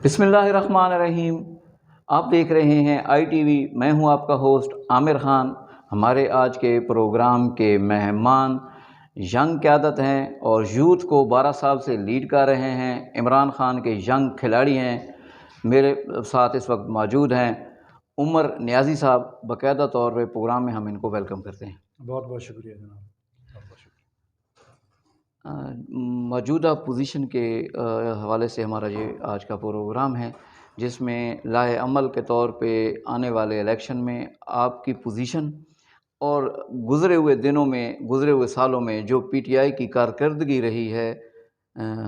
बिस्मिल्लाहिर्रहमानिर्रहीम। आप देख रहे हैं ITV। मैं हूं आपका होस्ट आमिर ख़ान। हमारे आज के प्रोग्राम के मेहमान यंग क़यादत हैं और यूथ को 12 साल से लीड कर रहे हैं। इमरान ख़ान के यंग खिलाड़ी हैं। मेरे साथ इस वक्त मौजूद हैं उमर नियाज़ी साहब। बाकायदा तौर पे प्रोग्राम में हम इनको वेलकम करते हैं। बहुत बहुत शुक्रिया जनाब, बहुत बहुत शुक्रिया। मौजूदा पोजीशन के हवाले से हमारा ये आज का प्रोग्राम है, जिसमें लाए अमल के तौर पे आने वाले इलेक्शन में आपकी पोजीशन और गुज़रे हुए दिनों में, गुज़रे हुए सालों में जो PTI की कारकर्दगी रही है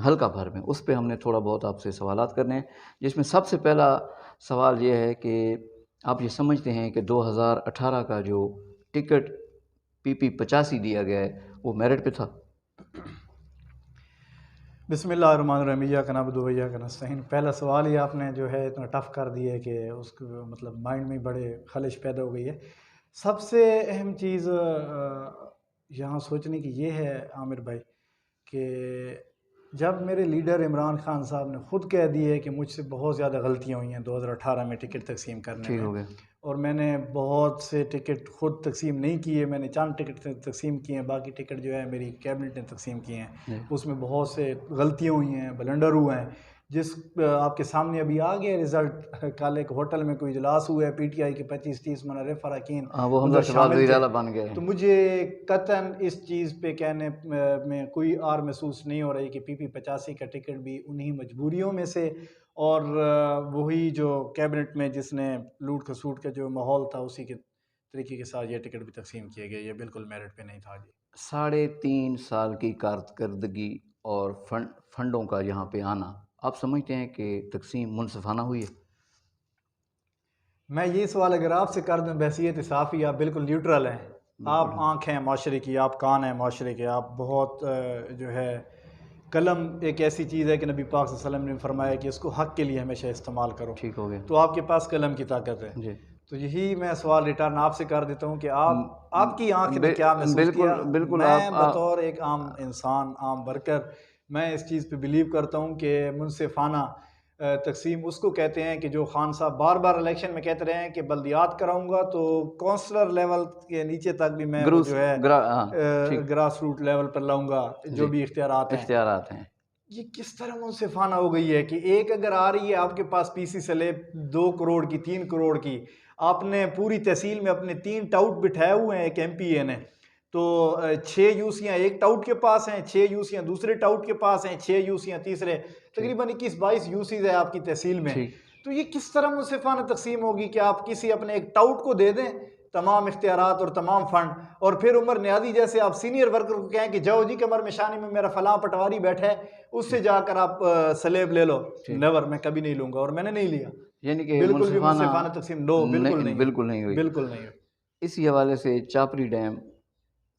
हल्का भर में, उस पे हमने थोड़ा बहुत आपसे सवालात करने हैं। जिसमें सबसे पहला सवाल ये है कि आप ये समझते हैं कि 2018 का जो टिकट PP 85 दिया गया है वो मेरिट पे था? बिस्मिल्लाहिर्रहमानिर्रहीम, इय्याका नअबुदु व इय्याका नस्तईन। पहला सवाल ही आपने जो है इतना टफ़ कर दिया है कि उसको मतलब माइंड में बड़े खलिश पैदा हो गई है। सबसे अहम चीज़ यहाँ सोचने की ये है आमिर भाई कि जब मेरे लीडर इमरान ख़ान साहब ने ख़ुद कह दिया है कि मुझसे बहुत ज़्यादा गलतियाँ हुई हैं 2018 में टिकट तकसीम करने ठीक हो में, गया। और मैंने बहुत से टिकट ख़ुद तकसीम नहीं किए। मैंने चंद टिकट तकसीम किए हैं, बाकी टिकट जो है मेरी कैबिनेट ने तकसीम किए हैं। उसमें बहुत से गलतियाँ हुई हैं, ब्लंडर हुए हैं, जिस आपके सामने अभी आ गया रिज़ल्ट। कल एक होटल में कोई इजलास हुआ है, PTI के 25-30 मुनर्रिफ़ अरकान वो हमजा उधर शहबाज शामिल वज़ीर थे। आला बन गए। तो मुझे कतन इस चीज़ पे कहने में कोई आर महसूस नहीं हो रही कि PP 85 का टिकट भी उन्हीं मजबूरियों में से, और वही जो कैबिनेट में जिसने लूट खसूट का जो माहौल था उसी के तरीके के साथ ये टिकट भी तकसीम किए गए। ये बिल्कुल मेरिट पे नहीं था जी। 3.5 साल की कारकर्दगी और फंडों का यहाँ पे आना, आप समझते हैं कि तकसीम मुनसिफाना हुई है? मैं ये सवाल अगर आपसे कर दूं बहसियत साफ़ी, आप बिल्कुल न्यूट्रल हैं, आप आँख हैं माशरे की, आप कान हैं माशरे के, आप बहुत जो है कलम एक ऐसी चीज़ है कि नबी पाक सल्लल्लाहु अलैहि वसल्लम ने फरमाया कि इसको हक़ के लिए हमेशा इस्तेमाल करो। ठीक हो गया तो आपके पास कलम की ताकत है। जी। तो यही मैं सवाल रिटर्न आपसे कर देता हूँ कि आपकी आँख ने क्या महसूस बिल्कुल किया? बिल्कुल। मैं बतौर एक आम इंसान, आम वर्कर, मैं इस चीज़ पे बिलीव करता हूँ कि मुनसिफाना तकसीम उसको कहते हैं कि जो खान साहब बार बार इलेक्शन में कहते रहे हैं कि बल्दियात कराऊंगा, तो काउंसलर लेवल के नीचे तक भी मैं वो जो है ग्रास रूट लेवल पर लाऊंगा जो भी इख्तियारात हैं। ये किस तरह मुनसिफाना हो गई है कि एक अगर आ रही है आपके पास PC स्लेब 2 करोड़ की, 3 करोड़ की, आपने पूरी तहसील में अपने 3 टाउट बिठाए हुए हैं एक MPA ने, तो 6 यूसियाँ एक टाउट के पास हैं, 6 यूसियाँ दूसरे टाउट के पास हैं, 6 यूसियाँ तीसरे, तकरीबन 21-22 यूसीज है आपकी तहसील में। तो ये किस तरह मुनसिफाना तकसीम होगी कि आप किसी अपने एक टाउट को दे दें तमाम इख्तियारात और तमाम फंड, और फिर उमर नियाज़ी जैसे आप सीनियर वर्कर को कहें कि जाओ जी कमर में शानी में मेरा फलां पटवारी बैठा है, उससे जाकर आप स्लेब ले लो। नेवर, मैं कभी नहीं लूंगा, और मैंने नहीं लिया। यानी कि बिल्कुल भी मुनसिफाना तकसीम नो, बिल्कुल नहीं, बिल्कुल नहीं हुई। बिल्कुल नहीं। इसी हवाले से चापरी डैम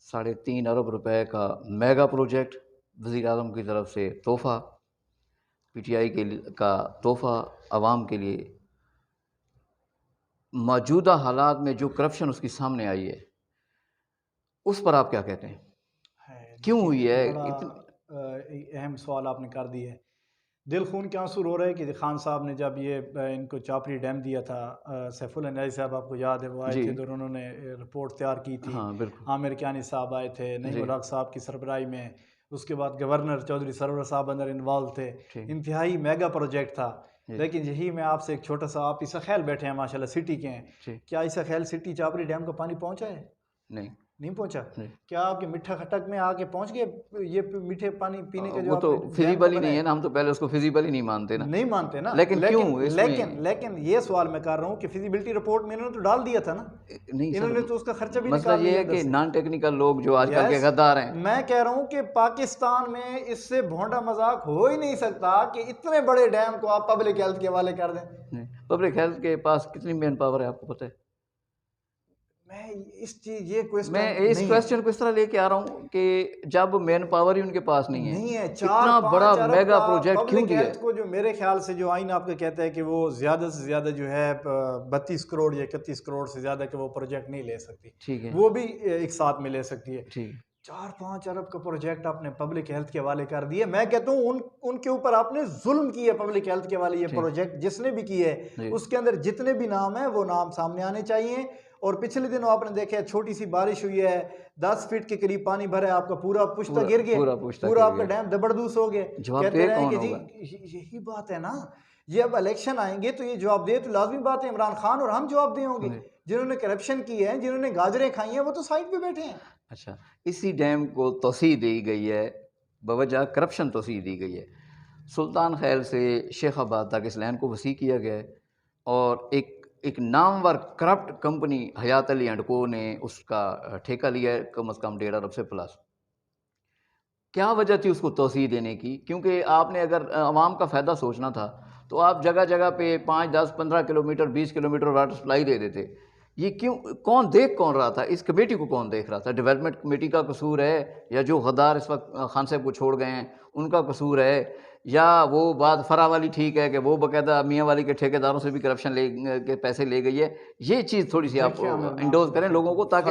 3.5 अरब रुपए का मेगा प्रोजेक्ट, वज़ीर आज़म की तरफ से तोहफ़ा, PTI का तोहफ़ा अवाम के लिए, मौजूदा हालात में जो करप्शन उसकी सामने आई है, उस पर आप क्या कहते हैं? क्यों हुई है? अहम सवाल आपने कर दिया है। दिल खून के आंसू रो रहे हैं कि खान साहब ने जब ये इनको चापरी डैम दिया था, सैफुल नियाज़ी साहब आपको याद है, वो आए थे तो उन्होंने रिपोर्ट तैयार की थी। हाँ, बिल्कुल। आमिर कियानी साहब आए थे नईमुल हक साहब की सरबराही में, उसके बाद गवर्नर चौधरी सरवर साहब अंदर इन्वॉल्व थे। इंतहाई मेगा प्रोजेक्ट था। लेकिन यही मैं आपसे एक छोटा सा, आप ईसा खैल बैठे हैं माशाल्लाह, सिटी के हैं, क्या ईसा खैल सिटी चापरी डैम का पानी पहुंचा है? नहीं पहुंचा। क्या आपके मिठा खटक में आके पहुंच गए ये मीठे पानी पीने के? जो वो तो फिजिबल ही नहीं है ना, हम तो पहले उसको फिजिबल ही नहीं मानते ना। नहीं मानते ना। लेकिन क्यों लेकिन ये सवाल मैं कर रहा हूँ कि फिजिबिलिटी रिपोर्ट में इन्होंने तो डाल दिया था ना। नहीं, इन्होंने तो उसका खर्चा भी मसला ये है कि नॉन टेक्निकल लोग जो आजकल के गद्दार हैं। मैं कह रहा हूँ कि पाकिस्तान में इससे भोंडा मजाक हो ही नहीं सकता कि इतने बड़े डैम को आप पब्लिक हेल्थ के हवाले कर दें। पब्लिक हेल्थ के पास कितनी मैन पावर है आपको पता है? मैं इस क्वेश्चन को इस तरह लेके आ रहा हूँ कि जब मैन पावर ही उनके पास नहीं है, इतना बड़ा मेगा प्रोजेक्ट क्यों दिया? को जो मेरे ख्याल से जो आइन आपका कहता है कि वो ज्यादा से ज्यादा जो है 32 करोड़ या 31 करोड़ से ज्यादा के वो प्रोजेक्ट नहीं ले सकती। ठीक है, वो भी एक साथ में ले सकती है। ठीक। 4-5 अरब का प्रोजेक्ट आपने पब्लिक हेल्थ के हवाले कर दिए। मैं कहता हूँ उनके ऊपर आपने जुल्म किया पब्लिक हेल्थ के हवाले। ये ठीक। प्रोजेक्ट जिसने भी किए जी। उसके अंदर जितने भी नाम है वो नाम सामने आने चाहिए। और पिछले दिनों आपने देखा है छोटी सी बारिश हुई है, 10 फीट के करीब पानी भरा है, आपका पूरा पुश्ता गिर गया, पूरा पुश्ता पूरा गिर आपका गया। डैम दबड़दूस हो गया। कहते जवाबदेह रहे कौन कि जी होगा? यही बात है ना, ये अब इलेक्शन आएंगे तो ये जवाबदेह तो लाजमी बात है, इमरान खान और हम जवाबदेह होंगे। जी। जिन्होंने करप्शन की है, जिन्होंने गाजरें खाई हैं, वो तो साइड पे बैठे हैं। अच्छा, इसी डैम को तोसी दी गई है, बवजह करप्शन तोसी दी गई है। सुल्तान खैल से शेखाबाद तक इस लैंड को वसी किया गया है और एक नामवर corrupt company Hayat Ali and co ने उसका ठेका लिया है, कम से कम 1.5 अरब से प्लस। क्या वजह थी उसको तोसी देने की? क्योंकि आपने अगर आवाम का फ़ायदा सोचना था तो आप जगह जगह पे 5, 10, 15 किलोमीटर, 20 किलोमीटर वाटर सप्लाई दे देते। ये क्यों, कौन रहा था? इस कमेटी को कौन देख रहा था? डेवलपमेंट कमेटी का कसूर है, या जो गद्दार इस वक्त खान साहब को छोड़ गए हैं उनका कसूर है, या वो बात फरा वाली ठीक है कि वो बाकायदा मियाँ वाली के ठेकेदारों से भी करप्शन ले के पैसे ले गई है? ये चीज़ थोड़ी सी आप देखिए आमिर, मैं इंडोज आपको करें लोगों को, ताकि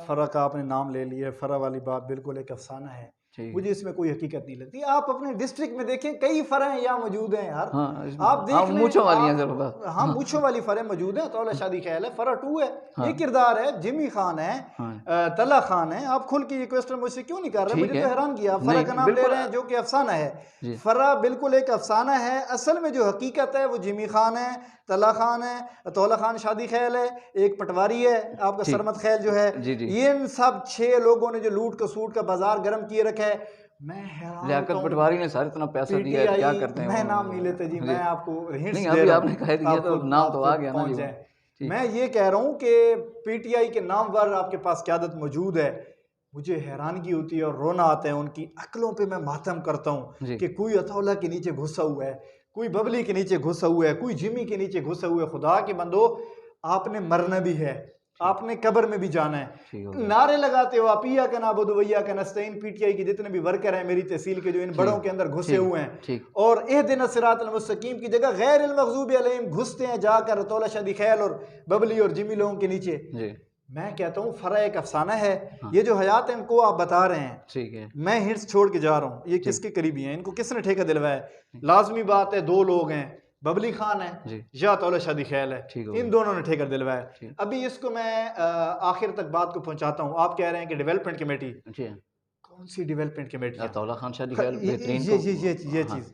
फरा का आपने नाम ले लिया। फरा वाली बात बिल्कुल एक अफसाना है, ठीक है। मुझे इसमें कोई हकीकत नहीं लगती। आप अपने डिस्ट्रिक्ट में देखें, कई फरें यहाँ मौजूद हैं यार। हाँ, आप हाँ, देख लें, मूंछों वाली हैं आप ज़रा बस। हाँ मूंछों वाली फरें मौजूद हैं। तौला शादी ख्याल है, फरा 2 है, ये हाँ, किरदार है, जिमी खान है, हाँ, तला खान है। आप खुल के ये क्वेश्चन मुझसे क्यों नहीं कर रहे? ठीक मुझे है। तो हैरान किया। आप फरा नहीं, का नाम ले बिल्कुल रहे हैं जो कि अफसाना है। जी, फरा बिल्कुल एक अफसाना है। असल में जो हकीकत है वो जिमी खान है, तला खान है, तौला खान शादी ख्याल है, एक पटवारी है आपका ठीक। सरमत खैल जो है। जी, जी। ये इन सब 6 लोगों ने जो लूट कसूट का बाजार गर्म किए रखा है। मैं हैरान लियाकत होता हूँ। पटवारी ने सारा इतना पैसा दिया है तो क्या पीटीआई, करते हैं मैं वो? नाम नहीं लेते जी, जी। मैं आपको हिंट्स नहीं, दे अभी रहा आपने हूँ, कह दिया तो नाम आप तो आ खुद गया ना पहुंच जी वो। जाए। ठीक। मैं ये कह रहा हूँ कि पीटीआई के नामवर आपके पास क़यादत मौजूद है। मुझे हैरानगी होती है और रोना आता है, उनकी अक्लों पे मैं मातम करता हूँ जी। कि कोई अतौला के नीचे घुसा हुआ है, कोई बबली के नीचे घुसा हुआ है, कोई जिमी के नीचे घुसा हुआ है। खुदा के बंदो, आपने मरना भी है, ठीक। आपने कब्र में भी जाना है। ठीक हो गया। नारे लगाते हो आप, इय्या का नाबुदु व इय्या का नस्तईन। पीटीआई के जितने भी वर्कर हैं मेरी तहसील के, जो इन बड़ों ठीक, के अंदर घुसे ठीक, हुए हैं, ठीक। और इहदिना सिरातल मुस्तकीम की जगह गैरिल मग़ज़ूबि अलैहिम घुसते हैं जाकर तौला शादी खैल और बबली और जिमी लोगों के नीचे। जी। मैं कहता हूँ फरा एक अफसाना है। हाँ। ये जो हयात इनको आप बता रहे हैं, ठीक है। मैं हिंट्स छोड़ के जा रहा हूँ, ये ठीक। किसके करीबी हैं, इनको किसने ठेका दिलवाया है? लाजमी बात है 2 लोग हैं, बबली खान है जी। या तौला शादी ख्याल है। ठीक हो इन गया। दोनों ने ठेका दिलवाया। ठीक। अभी इसको मैं आखिर तक बात को पहुंचाता हूँ। आप कह रहे हैं कि डेवलपमेंट कमेटी, जी। कौन सी डेवलपमेंट कमेटी? अतौला खान शादी खैर बेहतरीन ये तो ये हाँ, चीज़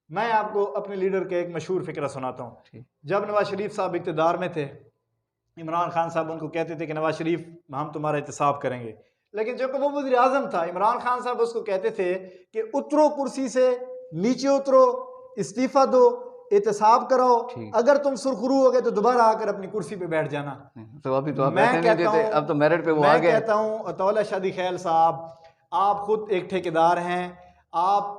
मैं आपको अपने लीडर का एक मशहूर फिक्रा सुनाता हूँ। ठीक। जब नवाज शरीफ साहब इक़्तिदार में थे, इमरान खान साहब उनको कहते थे कि नवाज शरीफ हम तुम्हारा एहतसाब करेंगे, लेकिन जब वो वज़ीर आज़म था, इमरान खान साहब उसको कहते थे कि उतरो कुर्सी से, नीचे उतरो, इस्तीफ़ा दो, एहतसाब कराओ, ठीक। अगर तुम सुरखरू हो गए तो दोबारा आकर अपनी कुर्सी पे बैठ जाना। तो अभी तो आप मैं बैठने नहीं कहता देते, हूँ, अब तो मेरिट पे वो आ मैं गए। कहता हूँ अतौला शादी खैल साहब, आप खुद एक ठेकेदार हैं। आप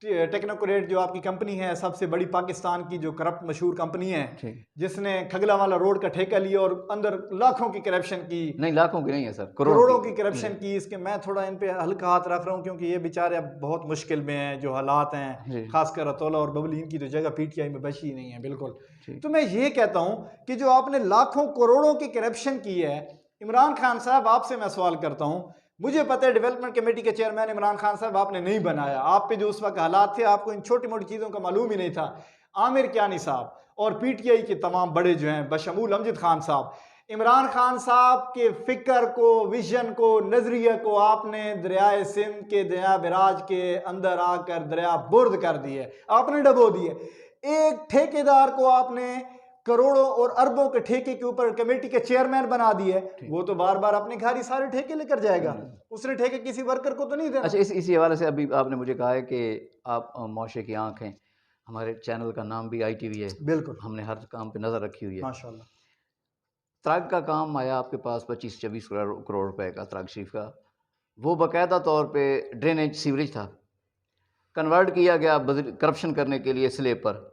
टेक्नोक्रेट जो आपकी कंपनी है, सबसे बड़ी पाकिस्तान की जो करप्ट मशहूर कंपनी है, ठीक। जिसने खगलावाला रोड का ठेका लिया और अंदर लाखों की करप्शन की, नहीं, लाखों की नहीं है सर, करोड़ों की करप्शन की। इसके मैं थोड़ा इन पे हल्का हाथ रख रहा हूँ क्योंकि ये बेचारे अब बहुत मुश्किल में हैं, जो हालात हैं, जी। खासकर अतौला और बबली, इनकी तो जगह पीटीआई में बची ही नहीं है बिल्कुल। ठीक। तो मैं ये कहता हूँ कि जो आपने लाखों करोड़ों की करप्शन की है, इमरान खान साहब आपसे मैं सवाल करता हूँ, मुझे पता है डेवलपमेंट कमेटी के चेयरमैन इमरान खान साहब आपने नहीं बनाया, आप पे जो उस वक्त हालात थे आपको इन छोटी मोटी चीज़ों का मालूम ही नहीं था। आमिर कियानी साहब और पीटीआई के तमाम बड़े जो हैं, बशमूल अमजद खान साहब, इमरान खान साहब के फिक्र को, विजन को, नजरिए को आपने दरियाए सिंध के दरिया बिराज के अंदर आकर दरिया बुर्द कर दिए, आपने डबो दिए। एक ठेकेदार को आपने करोड़ों और अरबों के ठेके के ऊपर कमेटी के चेयरमैन बना दिए, वो तो बार बार अपने घर ही सारे ठेके लेकर जाएगा, उसने ठेके किसी वर्कर को तो नहीं देना। अच्छा, इसी हवाले से अभी आपने मुझे कहा है कि आप मुआशरे की आंख हैं, हमारे चैनल का नाम भी ITV है, बिल्कुल, हमने हर काम पे नज़र रखी हुई है। माशाल्लाह। त्राग का काम आया आपके पास 25-26 करोड़ रुपए का, त्राग शरीफ का, वो बाकायदा तौर पे ड्रेनेज सीवरेज था, कन्वर्ट किया गया करप्शन करने के लिए स्लेब पर।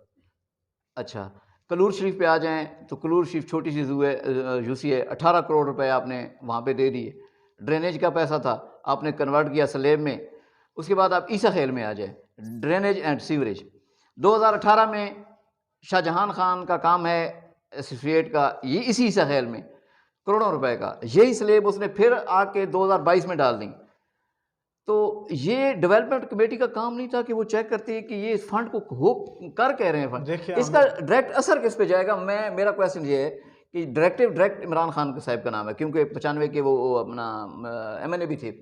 अच्छा, कलूर शरीफ पे आ जाएँ तो कलूर शरीफ छोटी सी ज़ू है, यूसी है, 18 करोड़ रुपए आपने वहाँ पे दे दिए, ड्रेनेज का पैसा था, आपने कन्वर्ट किया स्लेब में। उसके बाद आप ईसा खेल में आ जाए, ड्रेनेज एंड सीवरेज। 2018 में शाहजहान खान का काम है एसोसिएट का, ये इसी ईसा खेल में करोड़ों रुपए का, यही स्लेब उसने फिर आके 2022 में डाल दी। तो ये डेवलपमेंट कमेटी का काम नहीं था कि वो चेक करती है कि ये इस फंड को हो कर कह रहे हैं फंड, देखिए इसका डायरेक्ट असर किस पे जाएगा। मेरा क्वेश्चन ये है कि डायरेक्ट इमरान खान साहब का नाम है, क्योंकि 95 के वो अपना MNA भी थे।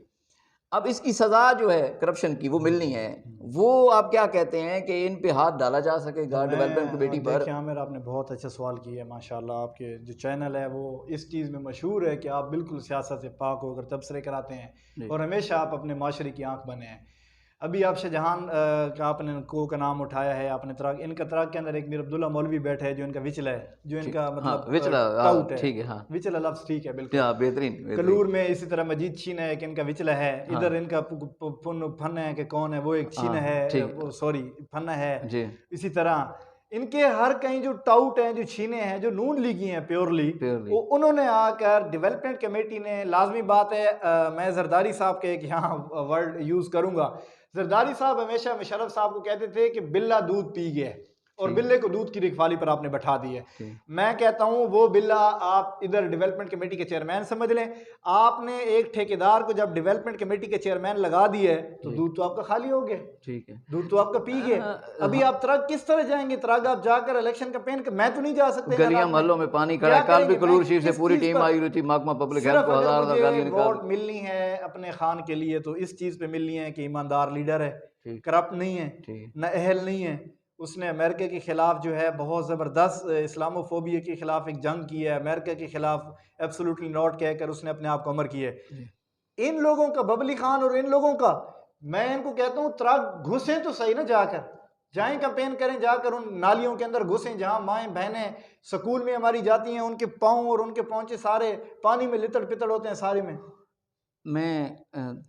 अब इसकी सज़ा जो है करप्शन की वो मिलनी है, वो आप क्या कहते हैं कि इन पे हाथ डाला जा सकेगा डेवलपमेंट कमेटी पर? देखिए आमिर, आपने बहुत अच्छा सवाल किया है माशाल्लाह। आपके जो चैनल है वो इस चीज़ में मशहूर है कि आप बिल्कुल सियासत से पाक होकर तबसरे कराते हैं और हमेशा आप अपने माशरे की आंख बने हैं। अभी आप शाहजहां का आपने का नाम उठाया है, आपने तराक, इनका तराक के अंदर एक मीर अब्दुल्ला मौलवी बैठा है जो इनका विचला है, जो इनका हाँ, मतलब विचला, टाउट है। ठीक है, हाँ, विचला लफ्ज़ ठीक है, बिल्कुल बेहतरीन। कलूर में इसी तरह मजीद छीन है कि इनका विचला है, हाँ, इधर इनका फन है कि कौन है वो एक छीन है, ठीक, वो सॉरी फन है। जी, इसी तरह इनके हर कहीं जो टाउट हैं, जो छीने हैं, जो नून लीगी हैं प्योरली, प्योरली, उन्होंने आकर डेवलपमेंट कमेटी ने, लाजमी बात है मैं जरदारी साहब के एक यहाँ वर्ड यूज़ करूँगा, जरदारी साहब हमेशा मुशर्रफ साहब को कहते थे कि बिल्ला दूध पी गया और बिल्ले को दूध की रखवाली पर आपने बैठा दी है। मैं कहता हूँ वो बिल्ला आप इधर डेवलपमेंट कमेटी के चेयरमैन समझ लें। आपने एक ठेकेदार को जब डेवलपमेंट कमेटी के चेयरमैन लगा दिया है तो दूध तो आपका खाली हो गया, ठीक है, दूध तो आपका पी गए। अभी आप त्राग किस तरह जाएंगे? त्राग आप जाकर इलेक्शन कैंपेन कर, मैं तो नहीं जा सकता, गलियां मोहल्लों में पानी खड़ा है। कल भी कलूर शरीफ से पूरी टीम आई हुई थी, महकमा पब्लिक हेल्थ को हजार गालियां निकाल। वोट मिलनी है अपने खान के लिए तो इस चीज पे मिलनी है कि ईमानदार लीडर है, करप्ट नहीं है, न अहल नहीं है। उसने अमेरिका के खिलाफ जो है बहुत ज़बरदस्त इस्लामोफोबिया के खिलाफ एक जंग की है, अमेरिका के खिलाफ एब्सोल्युटली नॉट कहकर उसने अपने आप को अमर किया है। इन लोगों का, बबली खान और इन लोगों का, मैं इनको कहता हूँ त्राग घुसें तो सही ना, जाकर जाएं कैंपेन करें, जाकर उन नालियों के अंदर घुसें जहाँ माएँ बहनें स्कूल में हमारी जाती हैं, उनके पाँव और उनके पहुँचे सारे पानी में लितड़ पितड़ होते हैं सारे में। मैं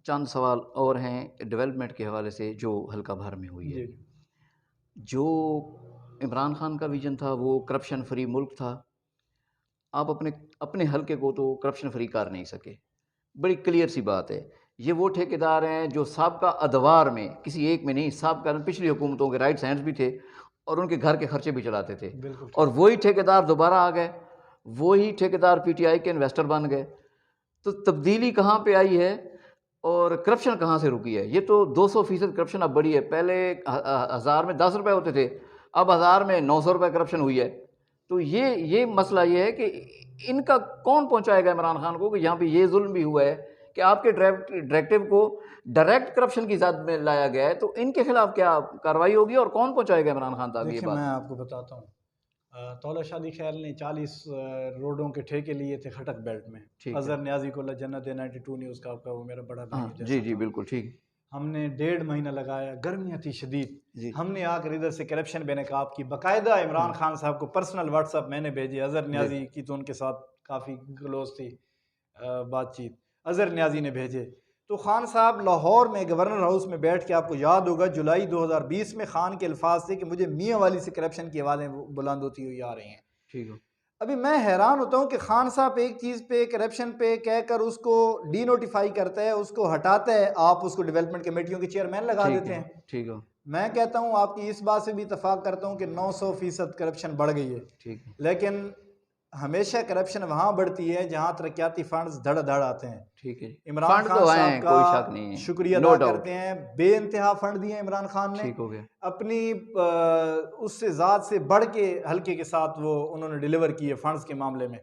चंद सवाल और हैं डेवलपमेंट के हवाले से जो हल्का भर में हुई है। जो इमरान खान का विजन था वो करप्शन फ्री मुल्क था। आप अपने अपने हल्के को तो करप्शन फ्री कर नहीं सके, बड़ी क्लियर सी बात है। ये वो ठेकेदार हैं जो साबका अदवार में, किसी एक में नहीं, साबका पिछली हुकूमतों के राइट हैंड्स भी थे और उनके घर के खर्चे भी चलाते थे, और वही ठेकेदार दोबारा आ गए, वही ठेकेदार PTI के इन्वेस्टर बन गए। तो तब्दीली कहाँ पे आई है और करप्शन कहाँ से रुकी है? ये तो 200% करप्शन अब बढ़ी है। पहले 1000 में 10 रुपये होते थे, अब 1000 में 900 रुपये करप्शन हुई है। तो ये मसला ये है कि इनका कौन पहुंचाएगा इमरान खान को कि यहाँ पे ये जुल्म भी हुआ है कि आपके डायरेक्टिव को डायरेक्ट करप्शन की ज़द में लाया गया है, तो इनके खिलाफ क्या कार्रवाई होगी और कौन पहुंचाएगा इमरान खान तक ये बात? मैं आपको बताता हूँ, तौला शादी ख्याल ने 40 रोडों के ठेके लिए थे खटक बेल्ट में। अजहर न्याजी को जन्नत 92 न्यूज़ का आपका वो मेरा बड़ा भाई जी जी बिल्कुल ठीक। हमने 1.5 महीना लगाया, गर्मियाँ थी शदीद, हमने आकर इधर से करप्शन बेनकाब की, बाकायदा इमरान खान साहब को पर्सनल व्हाट्सअप मैंने भेजे। अजहर न्याजी की तो उनके साथ काफ़ी क्लोज थी बातचीत, अजहर न्याजी ने भेजे। तो खान साहब लाहौर में गवर्नर हाउस में बैठ के, आपको याद होगा जुलाई 2020 में खान के अल्फाज थे कि मुझे मियाँ वाली से करप्शन की आवाज़ें बुलंद होती हुई आ रही हैं। ठीक है, अभी मैं हैरान होता हूँ कि खान साहब एक चीज़ पे, करप्शन पे कहकर उसको डी नोटिफाई करता है, उसको हटाता है, आप उसको डेवलपमेंट कमेटियों के चेयरमैन लगा देते हैं। ठीक है, मैं कहता हूँ आपकी इस बात से भी इतफाक करता हूँ कि 900% करप्शन बढ़ गई है। ठीक है, लेकिन हमेशा करप्शन वहाँ बढ़ती है जहाँ तरक्याती फंड्स धड़ आते हैं। ठीक है, इमरान खान साहब का शुक्रिया अदा करते हैं, बेइंतहा फंड दिए इमरान खान ने। ठीक हो गया, अपनी उससे ज़ात से बढ़ के हल्के के साथ वो उन्होंने डिलीवर किए फंड्स के मामले में।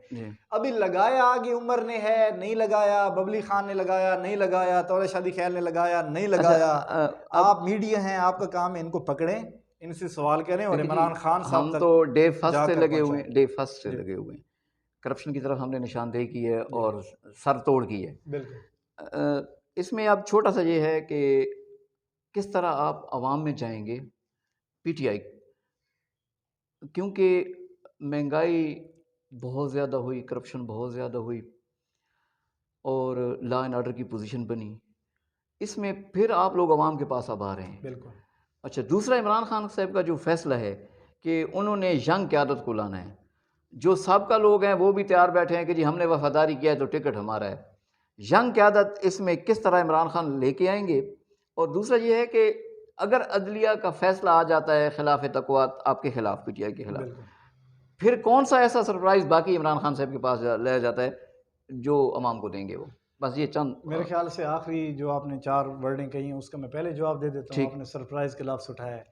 अभी लगाया आगे उमर ने है, नहीं लगाया, बबली खान ने लगाया, नहीं लगाया, तौला शादी ख्याल ने लगाया, नहीं लगाया। आप मीडिया हैं, आपका काम है इनको पकड़ें, इनसे सवाल करें और इमरान खान साहब हम तो डे फर्स्ट से लगे हुए हैं, डे फर्स्ट से लगे हुए हैं। करप्शन की तरफ हमने निशानदेही की है और सर तोड़ की है। बिल्कुल। इसमें अब छोटा सा ये है कि किस तरह आप आवाम में जाएंगे PTI, क्योंकि महंगाई बहुत ज़्यादा हुई, करप्शन बहुत ज़्यादा हुई और लॉ एंड ऑर्डर की पोजीशन बनी। इसमें फिर आप लोग आवाम के पास अब आ रहे हैं। बिल्कुल। अच्छा, दूसरा इमरान खान साहब का जो फैसला है कि उन्होंने यंग क़यादत को लाना है, जो साबका लोग हैं वो भी तैयार बैठे हैं कि जी हमने वफादारी किया है तो टिकट हमारा है। यंग क़यादत इसमें किस तरह इमरान खान लेके आएंगे? और दूसरा ये है कि अगर अदलिया का फैसला आ जाता है खिलाफ तक़वा आपके खिलाफ, PTI के खिलाफ, फिर कौन सा ऐसा सरप्राइज़ बाकी इमरान खान साहब के पास ले जाता है जो अवाम को देंगे वो? बस ये चंद मेरे ख्याल से आखिरी जो आपने 4 वर्डें कही हैं उसका मैं पहले जवाब दे देता हूँ। ठीक। आपने सरप्राइज़ के लफ्ज़ उठाया है।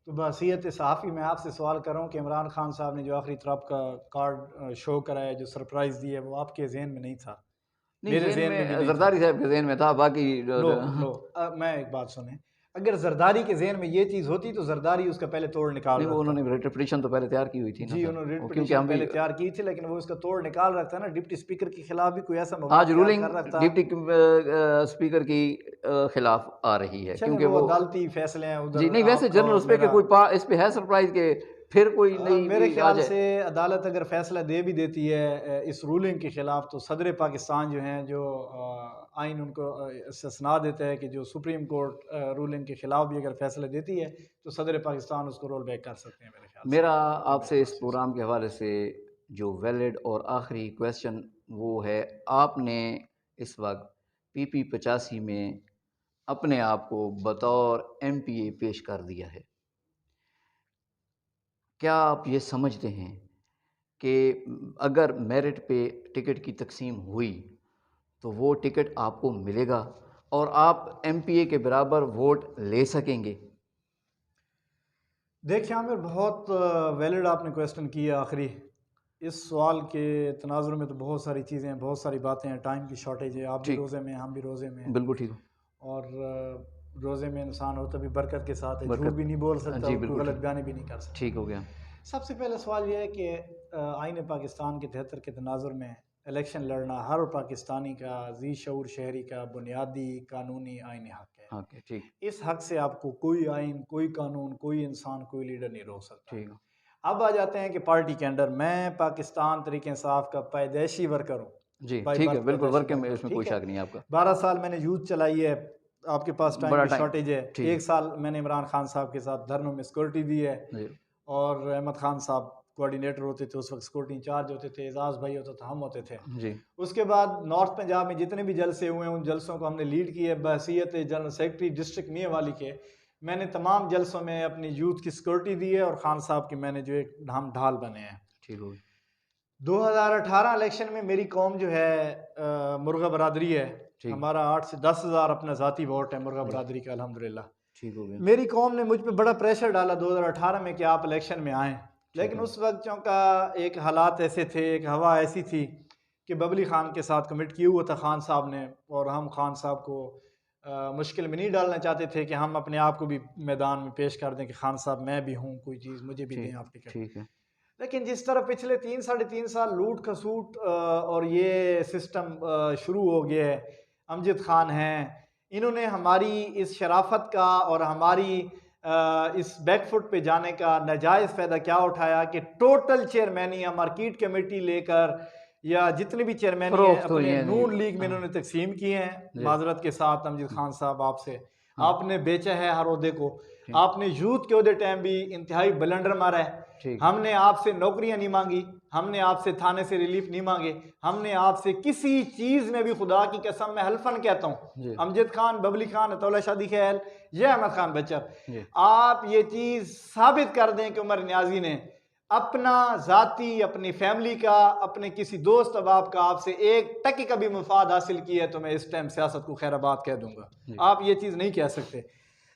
तो बहसीयत सहाफ़ी मैं आपसे सवाल कर रहा हूँ कि इमरान खान साहब ने जो आखिरी तरफ का कार्ड शो कराया, जो सरप्राइज़ दी है, वो आपके ज़हन में नहीं था। नहीं, मेरे ज़हन ज़हन में भी में नहीं था। ज़रदारी साहब के ज़हन में था, बाकी जो लो जो लो मैं एक बात सुनें, अगर ज़रदारी के ज़हन में ये चीज़ होती तो ज़रदारी उसका पहले तोड़ निकाल नहीं, वो रखता। उन्होंने रेटिफिकेशन तो पहले तैयार की हुई थी ना जी, सर, उन्होंने रिट वो क्योंकि पिटीशन हम भी पहले तैयार की थी, लेकिन वो उसका तोड़ निकाल रखता ना, डिप्टी स्पीकर के खिलाफ भी कोई ऐसा आज मवाद तैयार रूलिंग कर रखता। डिप्टी स्पीकर की खिलाफ आ रही है चलें, क्योंकि वो वो अदालती फ़ैसले हैं, जी, उधर नहीं वैसे आपका जनरल और उस पे कि मेरा। कोई इस पे है सरप्राइज़ के फिर कोई मेरे नई आ ख्याल जाए। से अदालत अगर फ़ैसला दे भी देती है इस रूलिंग के ख़िलाफ़, तो सदर पाकिस्तान जो हैं, जो आइन उनको इस्तिस्ना देता है कि जो सुप्रीम कोर्ट रूलिंग के ख़िलाफ़ भी अगर फ़ैसला देती है, तो सदर पाकिस्तान उसको रोल बैक कर सकते हैं मेरे ख्याल से। मेरा ये मेरे आपसे इस पास प्रोग्राम के हवाले से जो वैलिड और आखिरी क्वेश्चन वो है, आपने इस वक़्त पीपी 85 में अपने आप को बतौर एमपीए पेश कर दिया है। क्या आप ये समझते हैं कि अगर मेरिट पे टिकट की तक़सीम हुई, तो वो टिकट आपको मिलेगा और आप एमपीए के बराबर वोट ले सकेंगे? देखिए आमिर, बहुत वैलिड आपने क्वेश्चन किया आखिरी। इस सवाल के तनाज़ुर में तो बहुत सारी चीज़ें हैं, बहुत सारी बातें हैं, टाइम की शॉर्टेज है। आप भी ठीक, रोज़े में हैं, हम भी रोज़े में हैं। बिल्कुल ठीक हो। और रोज़े में इंसान हो तभी बरकत के साथ है, झूठ भी बरकत नहीं बोल सकता जी, और कोई बिल्कुल गलत ठीक। बयानी भी नहीं कर सकता। ठीक हो गया। सबसे पहला सवाल ये है कि आईन पाकिस्तान के 73 के तनाजुर में इलेक्शन लड़ना हर पाकिस्तानी का, ज़ी शऊर शहरी का बुनियादी कानूनी आईनी हक है। हाँ, ओके, ठीक, इस हक से आपको कोई आइन, कोई कानून, कोई इंसान, कोई लीडर नहीं रोक सकता। ठीक हो। अब आ जाते हैं कि पार्टी के अंदर मैं पाकिस्तान तहरीक इंसाफ का पैदाइशी वर्कर हूँ। जी, बाय ठीक है, बर्थ बिल्कुल पैदाइशी वर्क में वर्कर हूँ, इसमें कोई ठीक है। शक नहीं है आपका। 12 साल मैंने यूथ चलाई है, आपके पास टाइम बड़ा की टाइम शॉर्टेज है। ठीक है, 1 साल मैंने इमरान खान साहब के साथ धरनों में सिक्योरिटी दी है। जी, और अहमद खान साहब कोऑर्डिनेटर होते थे, उस वक्त सिक्योरिटी इंचार्ज होते थे, एजाज भाई होता था, हम होते थे। जी, उसके बाद नॉर्थ पंजाब में जितने भी जलसे हुए हैं, उन जलसों को हमने लीड किया है बहसीयत जनरल सेक्रेटरी डिस्ट्रिक्ट मियाँवाली के। मैंने तमाम जलसों में अपनी यूथ की सिक्योरिटी दी है और खान साहब की मैंने जो एक हम ढाल बने हैं। ठीक हो गया। 2018 इलेक्शन में मेरी कौम जो है मुर्गा बरादरी है। ठीक, हमारा 8 से 10 हज़ार अपना ज़ाती वोट है मुर्गा जी, बरादरी का, अल्हम्दुलिल्लाह। ठीक हो गया। मेरी कौम ने मुझ पे बड़ा प्रेशर डाला 2018 में कि आप इलेक्शन में आएँ। ठीक लेकिन है, उस वक़्त चूँकि एक हालात ऐसे थे, एक हवा ऐसी थी कि बबली ख़ान के साथ कमिट किया हुआ था खान साहब ने, और हम खान साहब को मुश्किल में नहीं डालना चाहते थे कि हम अपने आप को भी मैदान में पेश कर दें कि खान साहब मैं भी हूँ, कोई चीज़ मुझे भी दें ठीक, आप टिकट। ठीक है, लेकिन जिस तरह पिछले 3 साढ़े 3 साल लूट खसूट और ये सिस्टम शुरू हो गया है, अमजद खान हैं, इन्होंने हमारी इस शराफत का और हमारी इस बैकफुट पे जाने का नाजायज़ फ़ायदा क्या उठाया कि टोटल चेयरमैनियाँ मार्केट कमेटी लेकर या जितने भी चेयरमैनी हैं फ़रोख्त हुई अपने हैं जी। नून लीग में इन्होंने तकसीम किए हैं। जी, माजरत के साथ अमजद खान साहब आपसे, हाँ, आपने बेचा है हर ओहदे को। ठीक, आपने यूथ के ओहदे टाइम भी इंतहाई ब्लंडर मारा है। ठीक, हमने आपसे नौकरियां नहीं मांगी, हमने आपसे थाने से रिलीफ नहीं मांगे, हमने आपसे किसी चीज़ में भी, खुदा की कसम मैं हल्फन कहता हूँ, जी, अमजद खान, बबली खान, अतौला शादी ख्याल या अहमद खान बच्चर, जी, आप ये चीज़ साबित कर दें कि उमर न्याजी ने अपना ज़ाती, अपनी फैमिली का, अपने किसी दोस्त अहबाब का आपसे 1 टके का भी मुफाद हासिल किया है, तो मैं इस टाइम सियासत को खैराबाद कह दूंगा। जी, आप ये चीज़ नहीं कह सकते।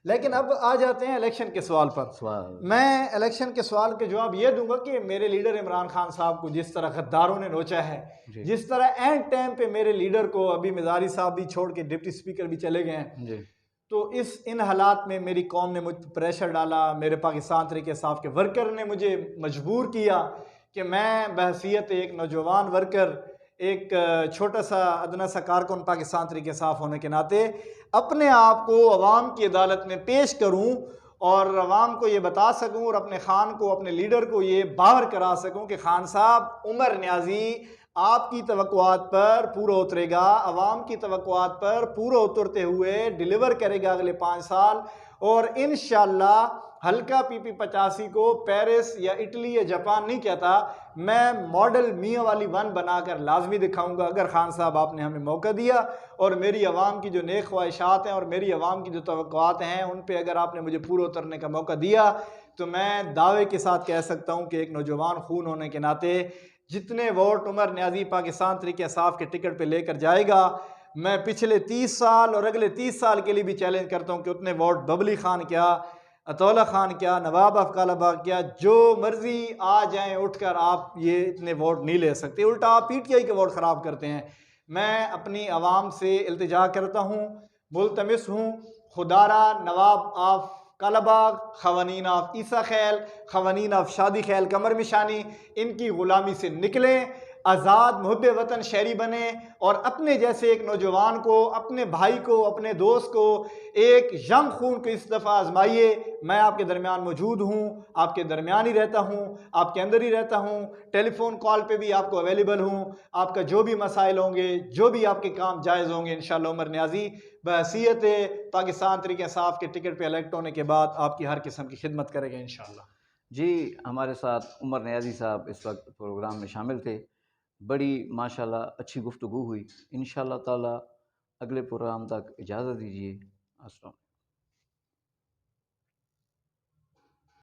लेकिन अब आ जाते हैं इलेक्शन के सवाल पर। सवाल मैं इलेक्शन के सवाल के जवाब ये दूंगा कि मेरे लीडर इमरान खान साहब को जिस तरह गद्दारों ने नोचा है, जी, जिस तरह एंड टाइम पे मेरे लीडर को, अभी मिजारी साहब भी छोड़ के डिप्टी स्पीकर भी चले गए हैं, जी, तो इन हालात में मेरी कौम ने मुझ पर प्रेशर डाला, मेरे पाकिस्तान तरीके इंसाफ के वर्कर ने मुझे मजबूर किया कि मैं बहसीयत एक नौजवान वर्कर, एक छोटा सा अदना सा कारकुन पाकिस्तान तरीके इंसाफ होने के नाते अपने आप को अवाम की अदालत में पेश करूं और अवाम को ये बता सकूं और अपने खान को, अपने लीडर को ये बावर करा सकूं कि खान साहब, उमर न्याजी आपकी तवक्कुआत पर पूरा उतरेगा, अवाम की तवक्कुआत पर पूरा उतरते हुए डिलीवर करेगा अगले 5 साल, और इंशाअल्लाह हल्का पीपी 85 को पेरिस या इटली या जापान नहीं कहता, मैं मॉडल मियाँवाली 1 बनाकर लाजमी दिखाऊंगा अगर खान साहब आपने हमें मौका दिया। और मेरी आवाम की जो नेक ख्वाहिशात हैं और मेरी आवाम की जो तवक्कुआत हैं उन पे अगर आपने मुझे पूरा उतरने का मौका दिया, तो मैं दावे के साथ कह सकता हूँ कि एक नौजवान खून होने के नाते जितने वोट उमर न्याजी पाकिस्तान तरीके इंसाफ के टिकट पे लेकर जाएगा, मैं पिछले 30 साल और अगले 30 साल के लिए भी चैलेंज करता हूँ कि उतने वोट बबली खान क्या, अतौला खान क्या, नवाब ऑफ कालाबाग क्या, जो मर्जी आ जाएं उठकर, आप ये इतने वोट नहीं ले सकते। उल्टा आप पीटीआई के वोट ख़राब करते हैं। मैं अपनी आवाम से इल्तिजा करता हूँ, मुल्तमिस हूँ, खुदारा नवाब ऑफ कालाबाग, खवानीन ऑफ ईसा खैल, खवानीन ऑफ शादी खैल कमर मिशानी, इनकी ग़ुलामी से निकलें, आज़ाद मुहब्बे वतन शहरी बने और अपने जैसे एक नौजवान को, अपने भाई को, अपने दोस्त को, एक यंग खून को इस दफ़ा आजमाइए। मैं आपके दरमियान मौजूद हूँ, आपके दरमियान ही रहता हूँ, आपके अंदर ही रहता हूँ, टेलीफोन कॉल पे भी आपको अवेलेबल हूँ। आपका जो भी मसाइल होंगे, जो भी आपके काम जायज़ होंगे, इंशाअल्लाह उमर न्याज़ी बहैसियत पाकिस्तान तहरीक इंसाफ के टिकट पे इलेक्ट होने के बाद आपकी हर किस्म की खिदमत करेंगे इंशाअल्लाह। जी, हमारे साथ उमर नियाज़ी साहब इस वक्त प्रोग्राम में शामिल थे। बड़ी माशाल्लाह अच्छी गुफ्तगू हुई। इंशाअल्लाह ताला अगले प्रोग्राम तक इजाज़त दीजिए। अस्सलाम।